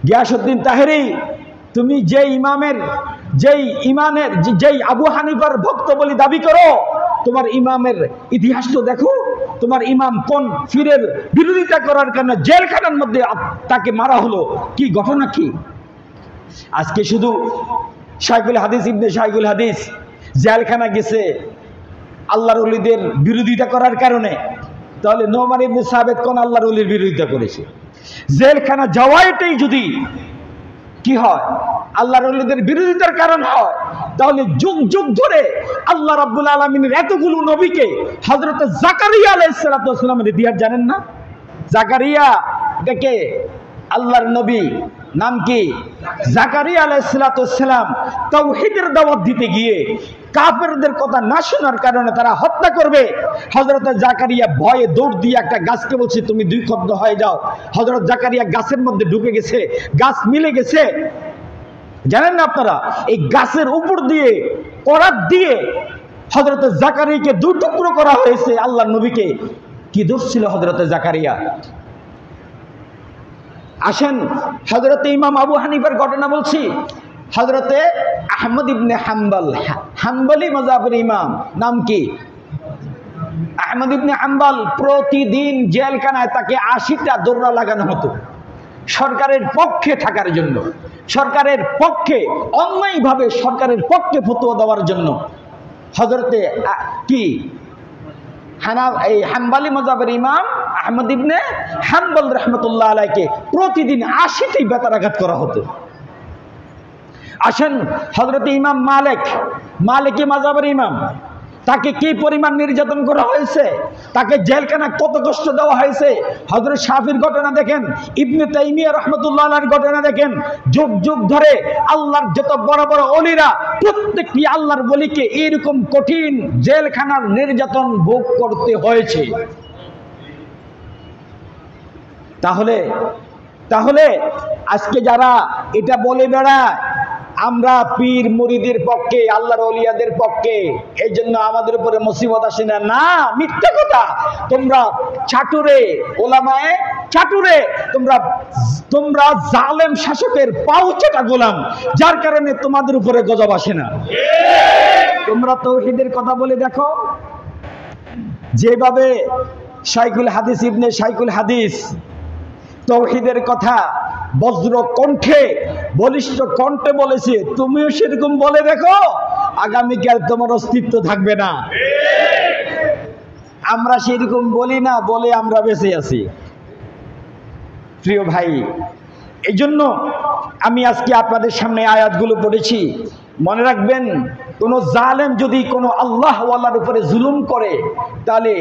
গিয়াসউদ্দিন তাহেরি, তুমি যেই ইমামের যেই আবু হানিফার ভক্ত বলে দাবি করো, তোমার ইমামের ইতিহাস তো দেখো। তোমার ইমাম কোন ফিরের বিরোধিতা করার কারণে জেলখানার মধ্যে তাকে মারা হলো, কি ঘটনা কি? আজকে শুধু শাইখুল হাদিস ইবনে শাইখুল হাদিস জেলখানা গেছে আল্লাহর ওলিদের বিরোধিতা করার কারণে, তাহলে নোমান ইবনে সাবিত কোন আল্লাহর ওলির বিরোধিতা করেছে? জেলখানা যাওয়াটাই যদি কি হয়, আল্লাহর ওলিদের বিরোধিতার কারণ হয়, তাহলে যুগ যুগ ধরে আল্লাহ রাব্বুল আলামিনের এতগুলো নবীকে, হযরত জাকারিয়া আলাইহিস সালাতু ওয়াস সালামের ইতিহাস জানেন না? জাকারিয়া কে? আল্লাহর নবী, নাম কি? জাকারিয়া আলাইহিস সালাতু ওয়াস সালাম তাওহীদের দাওয়াত দিতে গিয়ে কাফেরদের কথা না শোনার কারণে তারা হত্যা করবে। হযরত জাকারিয়া ভয়ে দৌড় দিয়ে একটা গাছকে বলছে তুমি দুই খন্ড হয়ে যাও। হযরত জাকারিয়া গাছের মধ্যে ঢুকে গেছে, গাছ মিলে গেছে। জানেন না আপনারা, এই গাছের উপর দিয়ে করাত দিয়ে হযরত জাকারিয়াকে দুই টুকরো করা হয়েছে। আল্লাহর নবীকে কি দোষ ছিল হযরত জাকারিয়া? আসেন হযরতে ইমাম আবু হানিফার ঘটনা বলছি। হযরতে আহমদ ইবনে হাম্বল, হাম্বলি মাযহাবের ইমাম, নাম কি? আহমদ ইবনে হাম্বল। প্রতিদিন জেলখানায় তাকে ৮০টা দৌড়া লাগানো হতো সরকারের পক্ষে থাকার জন্য, সরকারের পক্ষে, অন্যায়ভাবে সরকারের পক্ষে ফতোয়া দেওয়ার জন্য। হযরতে কি এই হাম্বলি মাযহাবের ইমাম আহমদ ইবনে হাম্বল রাহমাতুল্লাহ আলাইহিকে প্রতিদিন ৮০টি বেতারাঘাত করা হতো। আসেন হযরতে ইমাম মালিকি মাযহাবের ইমাম, তাকে কি পরিমাণ নির্যাতন করা হয়েছে, তাকে জেলখানা কত কষ্ট দেওয়া হয়েছে। হযরত শাফির ঘটনা দেখেন, ইবনে তাইমিয়া রাহমাতুল্লাহ আলাইহির ঘটনা দেখেন। যুগ যুগ ধরে আল্লাহর যত বড় বড় ওলিরা প্রত্যেকটি আল্লাহর ওলিকে এরকম কঠিন জেলখানার নির্যাতন ভোগ করতে হয়েছে। তাহলে আজকে যারা এটা বলে বেড়ায় আমরা পীর মুরিদের পক্ষে, আল্লাহর ওলিয়াদের পক্ষে, এই জন্য আমাদের উপরে মুসিবত আসে না, না, মিথ্যা কথা। তোমরা চাটুরে, ওলামায়ে চাটুরে, তোমরা জালেম শাসকের পাউচেটা গোলাম, যার কারণে তোমাদের উপরে গজব আসে না। তোমরা তাওহীদের কথা বলে দেখো, যেভাবে শাইখুল হাদিস ইবনে শাইখুল হাদিস তাওহীদের কথা বজ্র কণ্ঠে, বলিষ্ঠ কণ্ঠে বলেছে, তুমিও সেরকম বলে দেখো, আগামীকাল তোমার অস্তিত্ব থাকবে না। আমরা সেরকম বলি না বলে আমরা বেঁচে আছি। প্রিয় ভাই, এই জন্য আমি আজকে আপনাদের সামনে আয়াতগুলো পড়েছি। মনে রাখবেন, কোন জালেম যদি কোনো আল্লাহ ওয়ালার উপরে জুলুম করে, তাহলে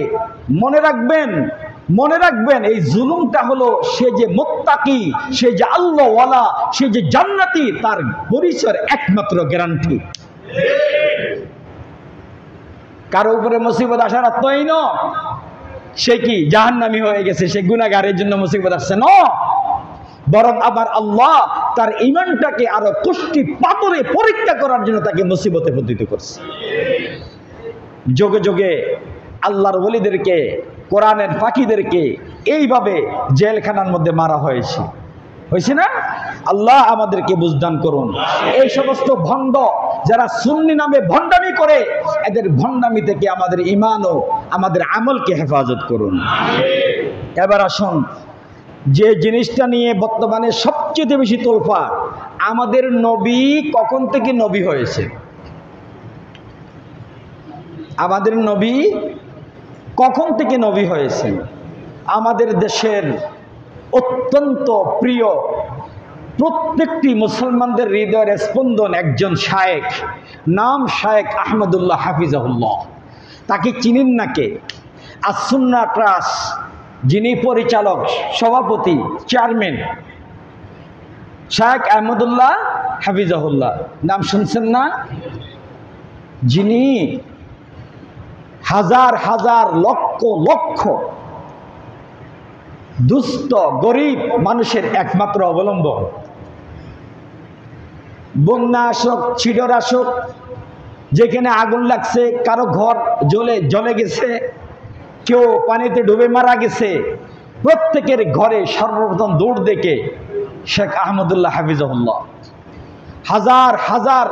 মনে রাখবেন এই জুলুমটা হলো সে যে মুত্তাকি, সে যে আল্লাহ ওয়ালা, সে যে জান্নাতি, তার পরিচয়ের একমাত্র গ্যারান্টি। কারো উপরে মুসিবত আসার অর্থই নয় সে কি জাহান্নামী হয়ে গেছে, সে গুনাহগারের জন্য মুসিবত আসছে না, বরং আবার আল্লাহ তার ঈমানটাকে আরো কুষ্টি পাথরে পরীক্ষা করার জন্য তাকে মুসিবতে পতিত করছে। যোগে যোগে আল্লাহর ওলিদেরকে, কোরআনের পাখিদেরকে এইভাবে জেলখানার মধ্যে মারা হয়েছে না? আল্লাহ আমাদেরকে বুঝদান করুন। এই সমস্ত ভণ্ড যারা সুন্নি নামে ভণ্ডামি করে, এদের ভণ্ডামি থেকে আমাদের ঈমান ও আমাদের আমলকে হেফাজত করুন। এবার আসুন, যে জিনিসটা নিয়ে বর্তমানে সবচেয়ে বেশি তোলপাড়, আমাদের নবী কখন থেকে নবী হয়েছে? আমাদের নবী কখন থেকে নবী হয়েছেন? আমাদের দেশের অত্যন্ত প্রিয়, প্রত্যেকটি মুসলমানদের হৃদয়ের স্পন্দন একজন শায়েখ, নাম শায়েখ আহমদুল্লাহ হাফিজাহুল্লাহ। তাকে চিনেন না কে? আস-সুন্নাহ ট্রাস্ট যিনি পরিচালক, সভাপতি, চেয়ারম্যান, শায়েখ আহমদুল্লাহ হাফিজাহুল্লাহ, নাম শুনছেন না? যিনি হাজার হাজার লক্ষ লক্ষ দুস্থ গরিব মানুষের একমাত্র অবলম্বন। বন্যা আসুক, ছিডর আসুক, যেখানে আগুন লাগছে, কারো ঘর জ্বলে গেছে, কেউ পানিতে ডুবে মারা গেছে, প্রত্যেকের ঘরে সর্বপ্রথম দৌড় দেখে শেখ আহমদুল্লাহ হাফিজাহুল্লাহ হাজার হাজার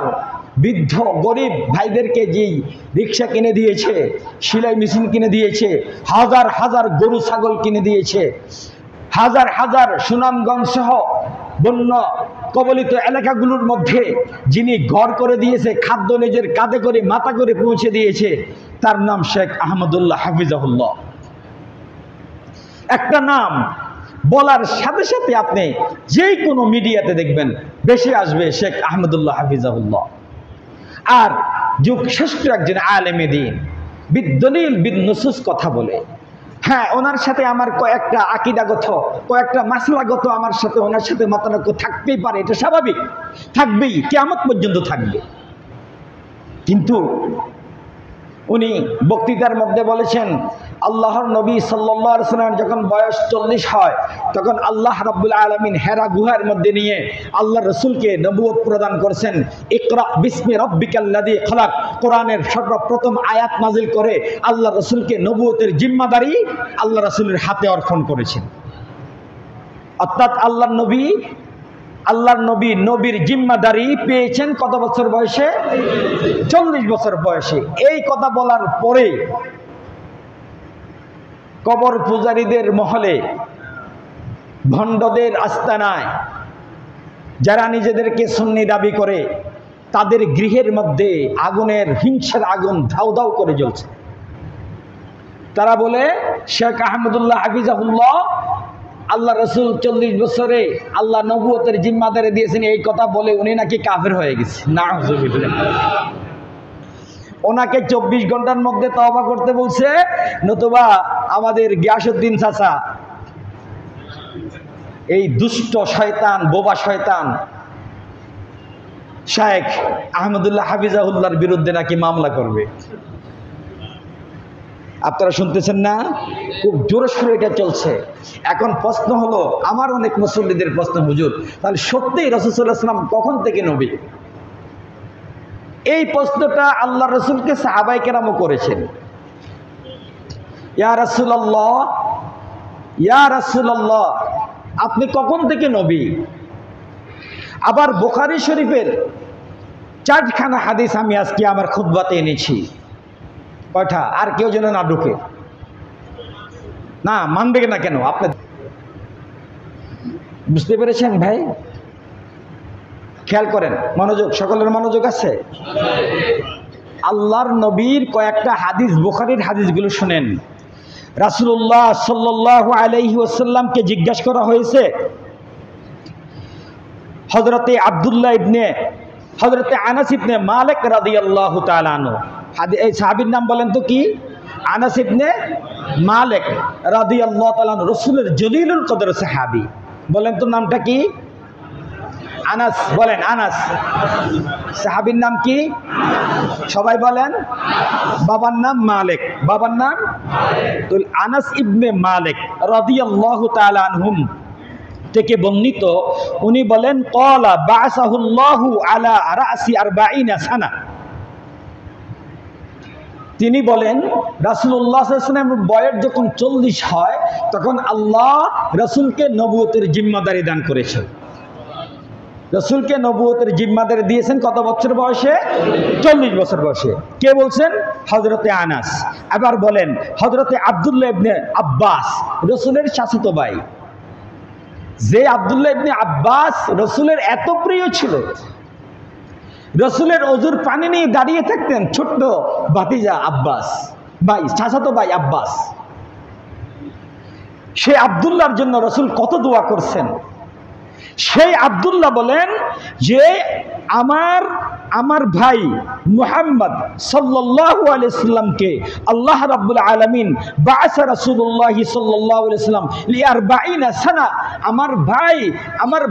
বৃদ্ধ গরিব ভাইদেরকে যেই রিক্সা কিনে দিয়েছে, সেলাই মেশিন কিনে দিয়েছে, হাজার হাজার গরু ছাগল কিনে দিয়েছে, হাজার হাজার সুনামগঞ্জ সহ বন্যা কবলিত এলাকাগুলোর মধ্যে যিনি ঘর করে দিয়েছে, খাদ্য নিজের কাঁধে করে মাথা করে পৌঁছে দিয়েছে, তার নাম শেখ আহমদুল্লাহ হাফিজাহুল্লাহ। একটা নাম বলার সাথে সাথে আপনি যে কোনো মিডিয়াতে দেখবেন বেশি আসবে শেখ আহমদুল্লাহ হাফিজাহুল্লাহ। আর যুগ শ্রেষ্ঠ একজন আলেমে দ্বীন, বিদ্দলিল বিদনুসুস কথা বলে। হ্যাঁ, ওনার সাথে আমার কয়েকটা আকীদাগত, কয়েকটা মাসলাগত আমার সাথে ওনার সাথে মতানৈক্য থাকতেই পারে, এটা স্বাভাবিক, থাকবেই, কিয়ামত পর্যন্ত থাকবে। কিন্তু উনি বক্তৃতার মধ্যে বলেছেন, আল্লাহর নবী সাল্লাল্লাহু আলাইহি ওয়াসাল্লাম যখন বয়স 40 হয়, তখন আল্লাহ রাব্বুল আলামিন হেরা গুহার মধ্যে নিয়ে আল্লাহ রসুলকে নবুয়ত প্রদান করেছেন। ইকরা বিসমি রাব্বিকাল্লাযী খলাক, কোরআনের সর্বপ্রথম আয়াত নাজিল করে আল্লাহ রসুলকে নবুয়তের জিম্মাদারি আল্লাহ রসুলের হাতে অর্পণ করেছেন। অর্থাৎ আল্লাহর নবীর জিম্মাদারি পেয়েছেন কত বছর বয়সে? 40 বছর বয়সে। এই কথা বলার পরে কবর পূজারীদের মহলে, ভণ্ডদের আস্তানায় যারা নিজেদেরকে সুন্নি দাবি করে, তাদের গৃহের মধ্যে আগুনের হিংসার আগুন ধাউ ধাউ করে জ্বলছে। তারা বলে শেখ আহমদুল্লাহ হাফিজাহুল্লাহ আল্লাহ রসুল 40 বছরে আল্লাহ নবুয়তের জিম্মাদারি দিয়েছেন, এই কথা বলে উনি নাকি কাফের হয়ে গেছে। নাউযুবিল্লাহ। ওনাকে 24 ঘন্টার মধ্যে তওবা করতে বলছে, নতুবা আমাদের গিয়াসউদ্দিন চাচা, এই দুষ্ট শয়তান, বোবা শয়তান শেখ আহমদুল্লাহ হাফিজাহুল্লাহর বিরুদ্ধে নাকি মামলা করবে। আপনারা শুনতেছেন না? খুব জোরে সোরে এটা চলছে। এখন প্রশ্ন হলো, আমার অনেক মুসল্লিদের প্রশ্ন, হুজুর তাহলে সত্যিই রাসূল সাল্লাল্লাহু আলাইহি ওয়াসাল্লাম কখন থেকে নবী? এই প্রশ্নটা আল্লাহ রসুলকে সাহাবায়ে কেরামও করেছেন। ইয়া রাসূলুল্লাহ, ইয়া রাসূলুল্লাহ, আপনি কখন থেকে নবী? আবার বুখারী শরীফের 4খানা হাদিস আমি আজকে আমার খুতবাতে এনেছি। কয়টা? আর কেউ যেন না ঢুকে, না মানবে না কেন? আপনি বুঝতে পেরেছেন ভাই? খেয়াল করেন, মনোযোগ, সকলের মনোযোগ আছে? আল্লাহর নবীর কয়েকটা হাদিস, বুখারীর হাদিসগুলো শুনেন। রাসূলুল্লাহ সাল্লাল্লাহু আলাইহি ওয়াসাল্লামকে জিজ্ঞাসা করা হয়েছে, হযরতে আনাস ইবনে মালিক রাদিয়াল্লাহু তাআলা আনহু, এই সাহাবীর নাম বলেন তো কি? আনাস ইবনে মালিক রাদিয়াল্লাহু তাআলা আনহু, রাসূলের জলিলুল কদর সাহাবী। বলেন তো নামটা কি? আনাস। বলেন আনাস। সাহাবীর নাম কি? সবাই বলেন। বাবার নাম মালিক। বাবার নাম তো আনাস ইবনে মালিক রাদিয়াল্লাহু তাআলা আনহুম থেকে বর্ণিত, উনি বলেন, ক্বালা বা'সাহুল্লাহু আলা রাসি 40 সানা। তিনি বলেন রাসূলুল্লাহ সাল্লাল্লাহু আলাইহি ওয়াসাল্লামের বয়স যখন 40 হয়, তখন আল্লাহ রাসূলকে নবুয়তের জিম্মাদারি দান করেছেন। রাসূলকে নবুয়তের জিম্মাদারি দিয়েছেন কত বছর বয়সে? 40 বছর বয়সে। কে বলছেন? হযরতে আনাস। আবার বলেন হযরতে আব্দুল্লাহ ইবনে আব্বাস, রাসূলের চাচাতো ভাই। যে আব্দুল্লাহ ইবনে আব্বাস রাসূলের এত প্রিয় ছিল, রাসূলের ওযুর পানি নিয়ে দাঁড়িয়ে থাকতেন ছোট্ট ভাতিজা আব্বাস, ভাই, চাচাতো ভাই আব্বাস। সেই আব্দুল্লাহর জন্য রাসূল কত দোয়া করছেন। সেই আব্দুল্লাহ বলেন যে আমার ভাই মুহাম্মদ সাল্লাল্লাহু আলাইহি ওয়াসাল্লামকে আল্লাহ রাব্বুল আলামিন বা'সা রাসূলুল্লাহ সাল্লাল্লাহু আলাইহি ওয়াসাল্লাম লি 40 সানা। আমার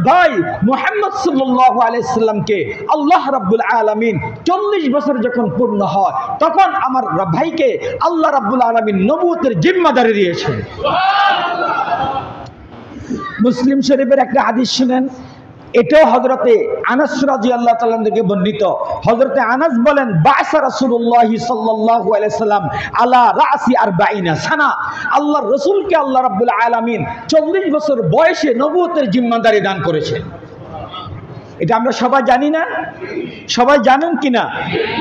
ভাই মুহাম্মদ সাল্লাল্লাহু আলাইহি ওয়াসাল্লামকে আল্লাহ রাব্বুল আলামিন 40 বছর যখন পূর্ণ হয়, তখন আমার ভাইকে আল্লাহ রাব্বুল আলামিন নবুয়তের জিম্মাদারি দিয়েছেন। মুসলিম শরীফের একটা হাদিস শুনেন, এটাও হযরতে আনাস রাদিয়াল্লাহু তাআলা থেকে বর্ণিত। হযরতে আনাস বলেন, বা'সা রাসূলুল্লাহ সাল্লাল্লাহু আলাইহি সাল্লাম আলা রাসি 40 সানা। আল্লাহর রাসূলকে আল্লাহ রাব্বুল আলামিন 40 বছর বয়সে নবুয়তের জিম্মাদারি দান করেছেন। এটা আমরা সবাই জানি না? সবাই জানেন কিনা?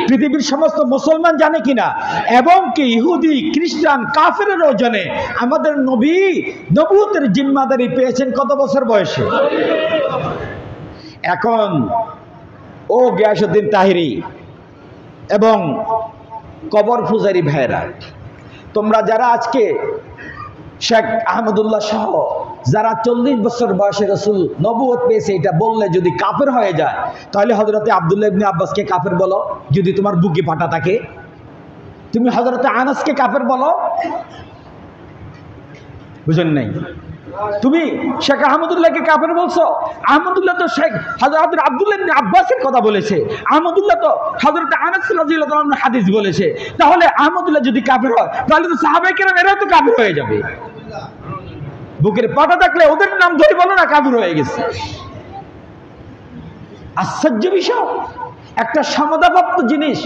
পৃথিবীর সমস্ত মুসলমান জানে কিনা? এবং কি ইহুদি, খ্রিস্টান, কাফেররাও জানে আমাদের নবী নবুয়তের জিম্মাদারি পেয়েছেন কত বছর বয়সে। এখন ও গিয়াসউদ্দিন তাহিরি এবং কবর পূজারী ভাইরা, তোমরা যারা আজকে শেখ আহমদুল্লাহ সহ যারা 40 বছর বয়সে রাসূল নবুয়ত পেয়েছে এটা বললে যদি কাফের হয়ে যায়, তাহলে হযরতে আব্দুল্লাহ ইবনে আব্বাসকে কাফের বলো যদি তোমার বুকে ফাটা থাকে। তুমি হযরতে আনাসকে কাফের বলো, বুঝেন নাই? তুমি শেখ আহমদুল্লাহকে কাফের বলছো। আহমদুল্লাহ তো শেখ হযরত আব্দুল্লাহ ইবনে আব্বাসের কথা বলেছে। আহমদুল্লাহ তো হযরত আনাস রাদিয়াল্লাহু তাআলা হাদিস বলেছে। তাহলে আহমদুল্লাহ যদি কাফের হয় তাহলে তো সাহাবায়ে কেরাম এরাও তো কাফের হয়ে যাবে। বুকের পাটা থাকলে ওদের নাম ধরে বলো না কাফের হয়ে গেছে। আশ্চর্য বিষয়, একটা সমাদাপ্রাপ্ত জিনিস।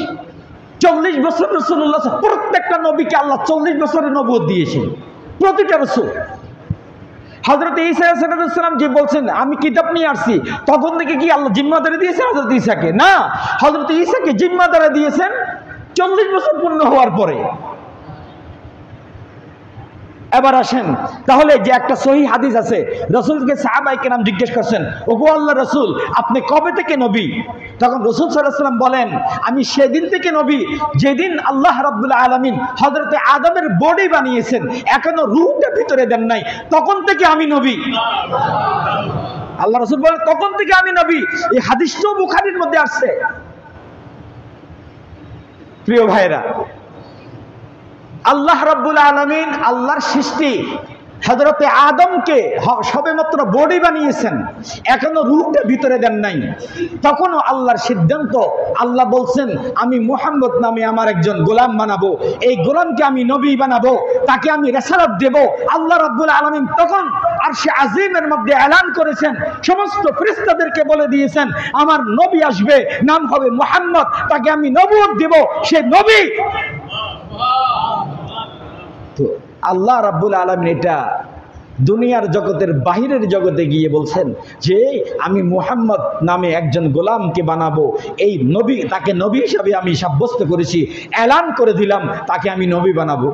40 বছর রাসূলুল্লাহ, প্রত্যেকটা নবীকে আল্লাহ 40 বছরের নবুয়ত দিয়েছেন, প্রতিটা রাসূল। হযরত ঈসা আলাইহিস সালাম যে বলছেন আমি কিতাব নিয়ে আসছি, তখন থেকে কি আল্লাহ জিম্মাদারি দিয়েছেন হযরত ঈসাকে? না, হযরত ঈসাকে জিম্মাদারি দিয়েছেন 40 বছর পূর্ণ হওয়ার পরে। এবার আসেন, তাহলে যে একটা সহিহ হাদিস আছে, রাসূলকে সাহাবায়ে কেরাম জিজ্ঞেস করছেন, ওগো আল্লাহর রাসূল আপনি কবে থেকে নবী? তখন রাসূল সাল্লাল্লাহু আলাইহি ওয়াসাল্লাম বলেন, আমি সেদিন থেকে নবী যেদিন আল্লাহ রাব্বুল আলামিন হযরতে আদমের বডি বানিয়েছেন, এখনো রূহটা ভিতরে দেন নাই, তখন থেকে আমি নবী। আল্লাহ রাসূল বলেন তখন থেকে আমি নবী। এই হাদিসটাও বুখারীর মধ্যে আসছে। প্রিয় ভাইরা, আল্লাহ রাব্বুল আলামিন আল্লাহর সৃষ্টি হযরতে আদমকে সবেমাত্র বডি বানিয়েছেন, এখনো রূহটা ভিতরে দেন নাই। তখনও আল্লাহর সিদ্ধান্ত, আল্লাহ বলছেন আমি মুহাম্মদ নামে আমার একজন গোলাম বানাবো, এই গোলামকে আমি নবী বানাবো, তাকে আমি রিসালাত দেব। আল্লাহ রাব্বুল আলামিন তখন আরশে আজিমের মধ্যে এলান করেছেন, সমস্ত ফেরেশতাদেরকে বলে দিয়েছেন আমার নবী আসবে, নাম হবে মুহাম্মদ, তাকে আমি নবুয়ত দেব, সে নবী। তো আল্লাহ রাব্বুল আলামিন এটা দুনিয়ার জগতের বাহিরের জগতে গিয়ে বলছেন যে আমি মুহাম্মদ নামে একজন গোলামকে বানাবো, এই নবী, তাকে নবী হিসাবে আমি সাব্যস্ত করেছি, এলান করে দিলাম তাকে আমি নবী বানাবো।